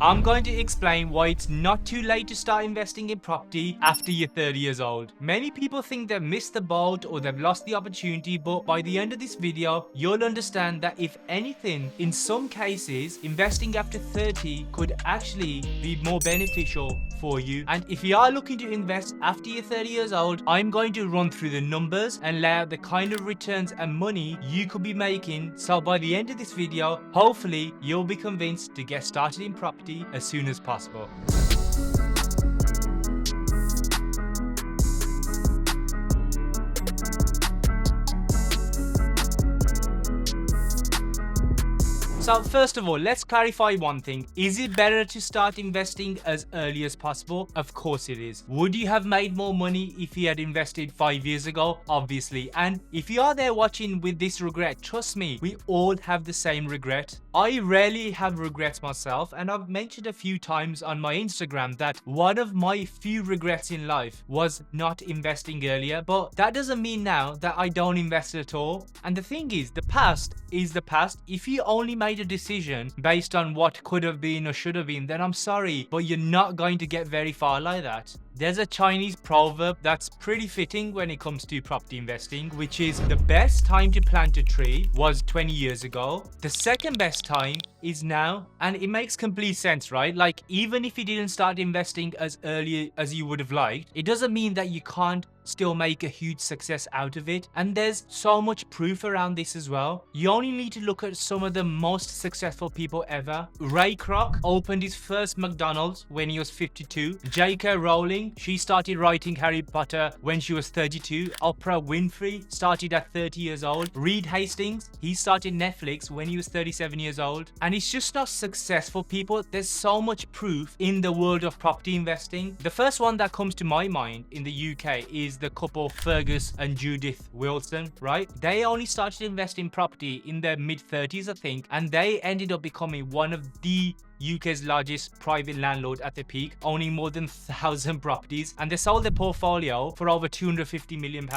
I'm going to explain why it's not too late to start investing in property after you're 30 years old. Many people think they've missed the boat or they've lost the opportunity, but by the end of this video, you'll understand that if anything, in some cases, investing after 30 could actually be more beneficial for you. And if you are looking to invest after you're 30 years old, I'm going to run through the numbers and lay out the kind of returns and money you could be making. So by the end of this video, hopefully you'll be convinced to get started in property as soon as possible. So first of all, let's clarify one thing. Is it better to start investing as early as possible? Of course it is. Would you have made more money if you had invested 5 years ago? Obviously. And if you are there watching with this regret, trust me, we all have the same regret. I rarely have regrets myself, and I've mentioned a few times on my Instagram that one of my few regrets in life was not investing earlier, but that doesn't mean now that I don't invest at all. And the thing is, the past is the past. If you only made a decision based on what could have been or should have been, then I'm sorry, but you're not going to get very far like that. There's a Chinese proverb that's pretty fitting when it comes to property investing, which is the best time to plant a tree was 20 years ago. The second best time is now. And it makes complete sense, right? Like, even if you didn't start investing as early as you would have liked, it doesn't mean that you can't still make a huge success out of it. And there's so much proof around this as well. You only need to look at some of the most successful people ever. Ray Kroc opened his first McDonald's when he was 52. J.K. Rowling, she started writing Harry Potter when she was 32. Oprah Winfrey started at 30 years old. Reed Hastings, he started Netflix when he was 37 years old. And it's just not successful people. There's so much proof in the world of property investing. The first one that comes to my mind in the UK is the couple Fergus and Judith Wilson, right? They only started investing in property in their mid-30s, I think, and they ended up becoming one of the UK's largest private landlord at the peak, owning more than 1,000 properties, and they sold their portfolio for over £250 million.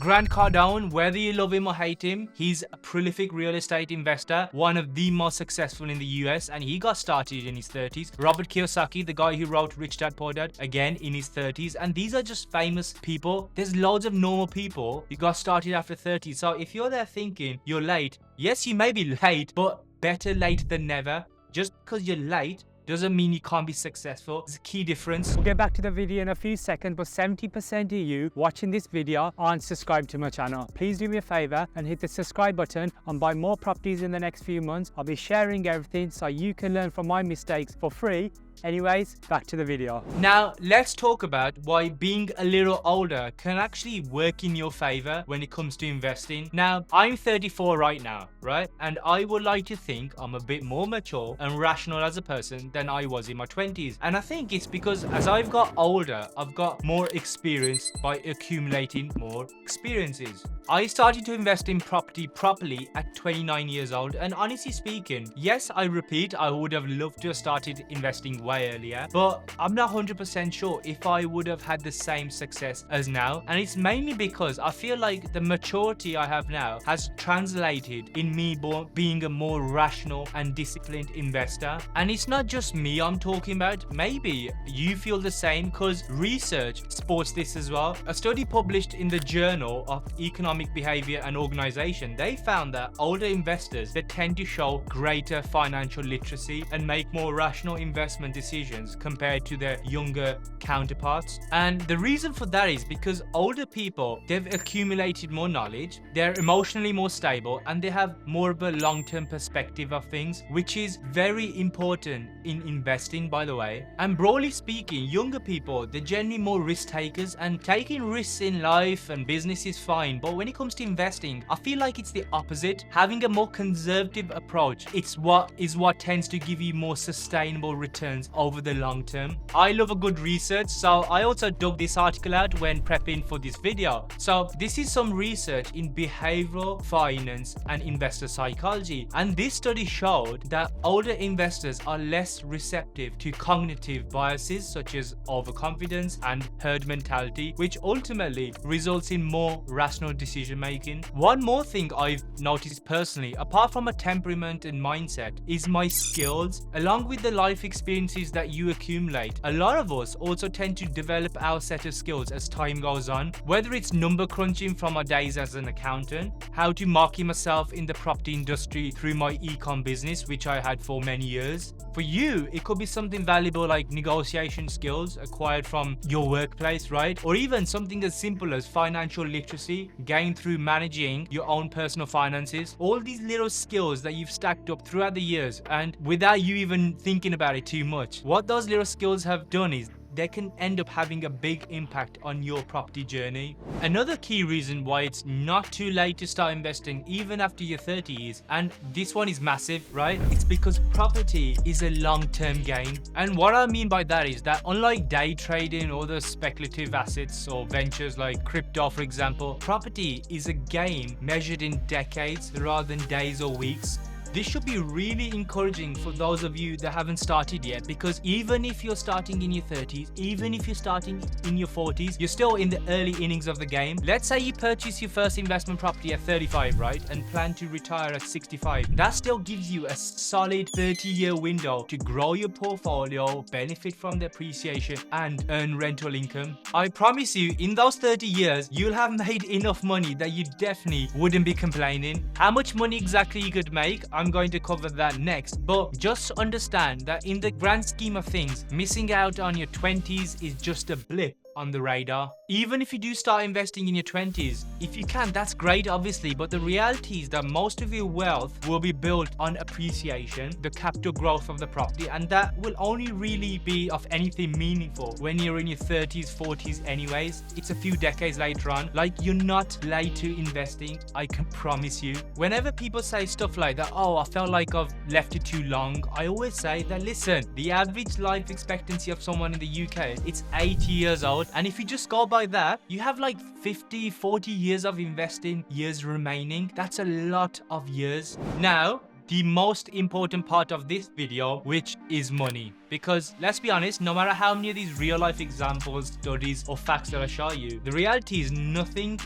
Grant Cardone, whether you love him or hate him, he's a prolific real estate investor, one of the most successful in the US, and he got started in his 30s. Robert Kiyosaki, the guy who wrote Rich Dad Poor Dad, again in his 30s, and these are just famous people. There's loads of normal people who got started after 30. So if you're there thinking you're late, yes, you may be late, but better late than never. Just because you're late doesn't mean you can't be successful. It's a key difference. We'll get back to the video in a few seconds, but 70% of you watching this video aren't subscribed to my channel. Please do me a favor and hit the subscribe button and buy more properties in the next few months. I'll be sharing everything so you can learn from my mistakes for free. Anyways, back to the video. Now, let's talk about why being a little older can actually work in your favor when it comes to investing. Now, I'm 34 right now, right? And I would like to think I'm a bit more mature and rational as a person than I was in my 20s. And I think it's because as I've got older, I've got more experience by accumulating more experiences. I started to invest in property properly at 29 years old, and honestly speaking, yes, I repeat, I would have loved to have started investing way earlier, but I'm not 100% sure if I would have had the same success as now. And it's mainly because I feel like the maturity I have now has translated in me being a more rational and disciplined investor. And it's not just me I'm talking about. Maybe you feel the same, because research supports this as well. A study published in the Journal of Economic Behavior and Organization, they found that older investors, they tend to show greater financial literacy and make more rational investment decisions compared to their younger counterparts. And the reason for that is because older people, they've accumulated more knowledge, they're emotionally more stable, and they have more of a long-term perspective of things, which is very important in investing, by the way. And broadly speaking, younger people, they're generally more risk takers, and taking risks in life and business is fine, but when it comes to investing, I feel like it's the opposite. Having a more conservative approach, it's what tends to give you more sustainable returns returns over the long term. I love a good research, so I also dug this article out when prepping for this video. So this is some research in behavioral finance and investor psychology, and this study showed that older investors are less receptive to cognitive biases such as overconfidence and herd mentality, which ultimately results in more rational decision making. One more thing I've noticed personally, apart from a temperament and mindset, is my skills. Along with the life experiences that you accumulate, a lot of us also tend to develop our set of skills as time goes on, whether it's number crunching from our days as an accountant, how to market myself in the property industry through my e-com business, which I had for many years. For you, it could be something valuable like negotiation skills acquired from your workplace, right? Or even something as simple as financial literacy gained through managing your own personal finances. All these little skills that you've stacked up throughout the years and without you even thinking about it too much. What those little skills have done is they can end up having a big impact on your property journey. Another key reason why it's not too late to start investing even after your 30s, and this one is massive, right? It's because property is a long-term game. And what I mean by that is that unlike day trading or the speculative assets or ventures like crypto, for example, property is a game measured in decades rather than days or weeks. This should be really encouraging for those of you that haven't started yet, because even if you're starting in your 30s, even if you're starting in your 40s, you're still in the early innings of the game. Let's say you purchase your first investment property at 35, right? And plan to retire at 65. That still gives you a solid 30-year window to grow your portfolio, benefit from the appreciation, and earn rental income. I promise you, in those 30 years, you'll have made enough money that you definitely wouldn't be complaining. How much money exactly you could make, I'm going to cover that next, but just understand that in the grand scheme of things, missing out on your 20s is just a blip on the radar. Even if you do start investing in your 20s, if you can, that's great obviously, but the reality is that most of your wealth will be built on appreciation, the capital growth of the property, and that will only really be of anything meaningful when you're in your 30s, 40s anyways. It's a few decades later on. Like, you're not late to investing, I can promise you. Whenever people say stuff like that, oh, I felt like I've left it too long, I always say that, listen, the average life expectancy of someone in the UK, it's 80 years old. And if you just go by that, you have like 50, 40 years of investing years remaining. That's a lot of years. Now, the most important part of this video, which is money. Because let's be honest, no matter how many of these real life examples, studies, or facts that I show you, the reality is nothing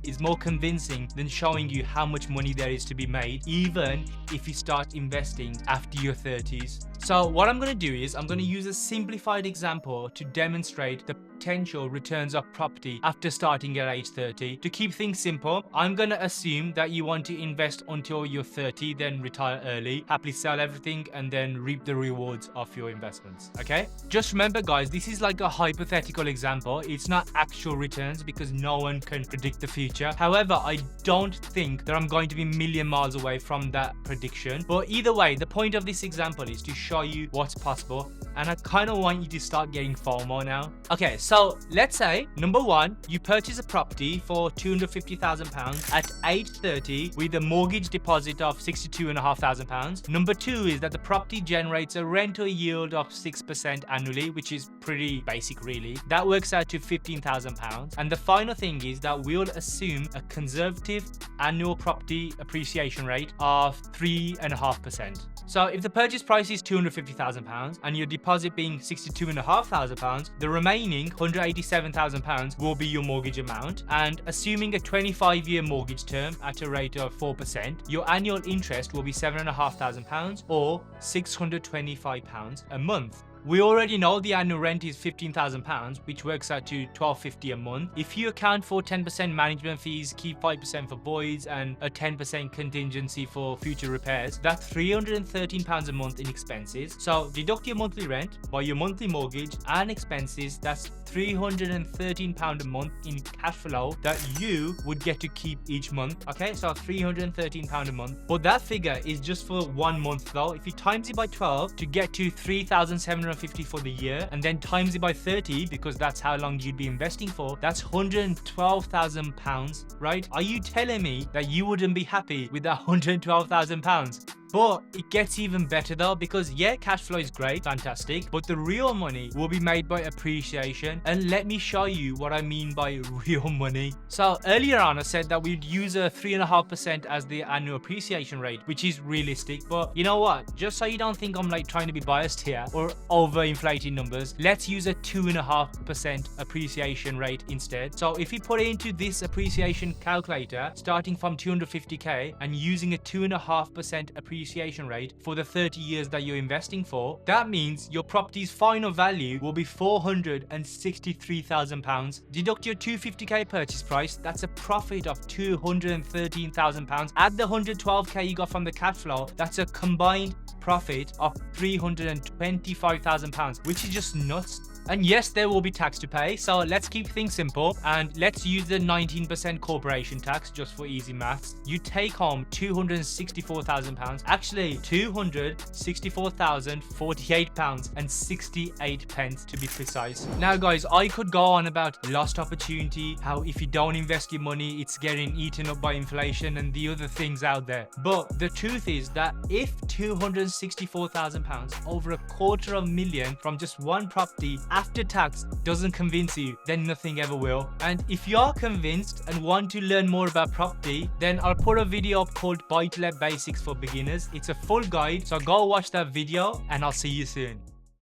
is more convincing than showing you how much money there is to be made, even if you start investing after your 30s. So what I'm going to do is I'm going to use a simplified example to demonstrate the potential returns of property after starting at age 30. To keep things simple, I'm going to assume that you want to invest until you're 30, then retire early, happily sell everything, and then reap the rewards of your investments. Okay, just remember guys, this is like a hypothetical example. It's not actual returns because no one can predict the future. However, I don't think that I'm going to be a million miles away from that prediction, but either way, the point of this example is to show you what's possible, and I kind of want you to start getting FOMO now. Okay, so let's say number one, you purchase a property for £250,000 at age 30 with a mortgage deposit of £62,500. Number two is that the property generates a rental yield of 6% annually, which is pretty basic really. That works out to £15,000. And the final thing is that we'll assume a conservative annual property appreciation rate of 3.5%. So if the purchase price is £250,000 and your deposit being £62,500, the remaining £187,000 will be your mortgage amount. And assuming a 25-year mortgage term at a rate of 4%, your annual interest will be £7,500 or £625 a month. We already know the annual rent is £15,000, which works out to £1,250 a month. If you account for 10% management fees, keep 5% for voids, and a 10% contingency for future repairs, that's £313 a month in expenses. So deduct your monthly rent by your monthly mortgage and expenses, that's £313 a month in cash flow that you would get to keep each month. Okay, so £313 a month. But that figure is just for 1 month though. If you times it by 12 to get to £3,750 for the year, and then times it by 30 because that's how long you'd be investing for, that's £112,000, right? Are you telling me that you wouldn't be happy with that £112,000? But it gets even better though, because yeah, cash flow is great, fantastic, but the real money will be made by appreciation. And let me show you what I mean by real money. So earlier on I said that we'd use a 3.5% as the annual appreciation rate, which is realistic. But you know what, just so you don't think I'm like trying to be biased here or overinflating numbers, let's use a 2.5% appreciation rate instead. So if you put it into this appreciation calculator starting from 250k and using a 2.5% appreciation rate for the 30 years that you're investing for, that means your property's final value will be £463,000. Deduct your 250k purchase price, that's a profit of £213,000. Add the 112k you got from the cash flow, that's a combined profit of £325,000, which is just nuts. And yes, there will be tax to pay, so let's keep things simple and let's use the 19% corporation tax just for easy maths. You take home £264,000, actually £264,048.68 to be precise. Now guys, I could go on about lost opportunity, how if you don't invest your money, it's getting eaten up by inflation and the other things out there. But the truth is that if £264,000, over £250,000 from just one property after tax doesn't convince you, then nothing ever will. And if you're convinced and want to learn more about property, then I'll put a video up called Buy to Let Basics for Beginners. It's a full guide, so go watch that video and I'll see you soon.